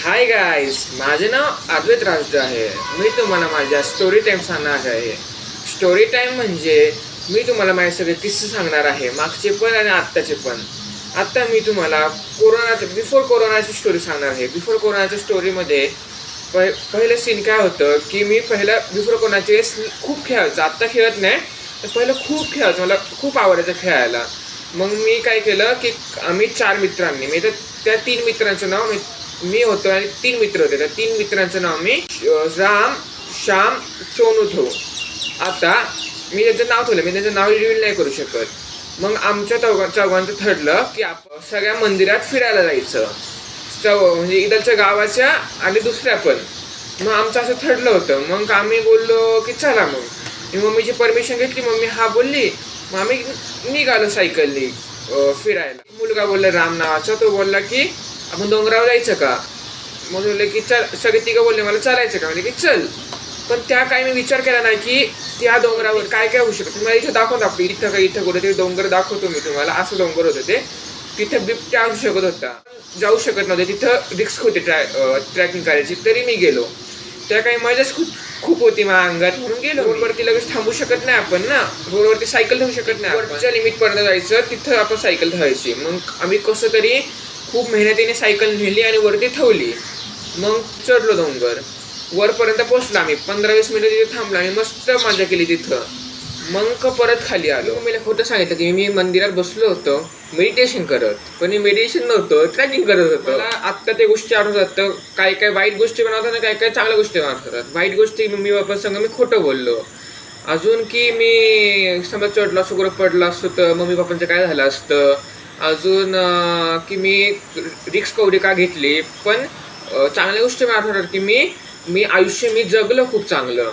Hi guys, माझे नाव अद्वैत राजदे आहे. मी तुम्हाला माझ्या स्टोरी टाईम सांगणार आहे. स्टोरी टाईम म्हणजे मी तुम्हाला माझे सगळे किस्से सांगणार आहे, मागचे पण आणि आत्ताचे पण. आत्ता मी तुम्हाला बिफोर कोरोनाची स्टोरी सांगणार आहे. बिफोर कोरोनाच्या स्टोरीमध्ये पहिलं सीन काय होतं की मी बिफोर कोरोनाच्या वेळेस खूप खेळायचो. आत्ता खेळत नाही, तर पहिलं खूप खेळायचो. मला खूप आवडायचं खेळायला. मग मी काय केलं की आम्ही 4 मित्रांनी, मी तर त्या 3 मित्रांचं नाव मी होतो आणि 3 मित्र होते. त्या 3 मित्रांचं नाव मी राम, श्याम, सोनू ठेवू. आता मी त्याचं नाव ठेवलं, मी त्याचं नाव रिव्हील नाही करू शकत. मग आमच्या चौघांचं ठरलं की आपण सगळ्या मंदिरात फिरायला जायचं, म्हणजे इकडच्या गावाच्या आणि दुसऱ्या पण. मग आमचं असं ठरलं होतं. मग आम्ही बोललो की चला. मग मी मम्मीची परमिशन घेतली, मम्मी हा बोलली. मग आम्ही निघालो सायकलनी फिरायला. मुलगा बोलला राम नावाचा, तो बोलला की आपण डोंगरावर जायचं का. मग बोलले की चल. सगळे तिघं बोलले मला चालायचं का, म्हणजे की चल. पण त्या काही मी विचार केला नाही की त्या डोंगरावर काय काय होऊ शकतं. तुम्हाला इथं दाखवतो, इथं काय इथं कुठे ते डोंगर दाखवतो मी तुम्हाला. असं डोंगर होतं ते. तिथं बिबट्या असू शकत होता, जाऊ शकत नव्हते. तिथं रिस्क होती ट्रॅकिंग करायची, तरी मी गेलो. त्या काही मजाच खूप होती माझ्या अंगात, म्हणून गेलो. रोडवरती लगेच थांबू शकत नाही आपण ना, रोडवरती सायकल ठेवू शकत नाही. वरच्या लिमिटपर्यंत जायचं, तिथं आपण सायकल ठेवायची. मग आम्ही कसं तरी खूप मेहनतीने सायकल नेली आणि वरती ठेवली. मग चढलो डोंगर, वरपर्यंत पोहोचलो. आम्ही 15-20 मिनिटं तिथे थांबलो आणि मस्त मजा केली तिथं. मग परत खाली आलो. मी खोटं सांगितलं की मी मंदिरात बसलो होतो मेडिटेशन करत, पण मी मेडिटेशन नव्हतं, ट्रॅकिंग करत होतो. मला आत्ता ते गोष्टी आठवतात. काय काय वाईट गोष्टी बनवतात आणि काय काय चांगल्या गोष्टी बनवतात. वाईट गोष्टी मम्मी बाबा संग मी खोटं बोललो. अजून की मी समज चढलो असं कुठं पडलं असतं तर मम्मी पप्पांचं काय झालं असतं. अजून की मी रिक्स कवडी का घेतली. पण चांगल्या गोष्टी मी आठवतात की मी आयुष्य जगलो खूप चांगलं.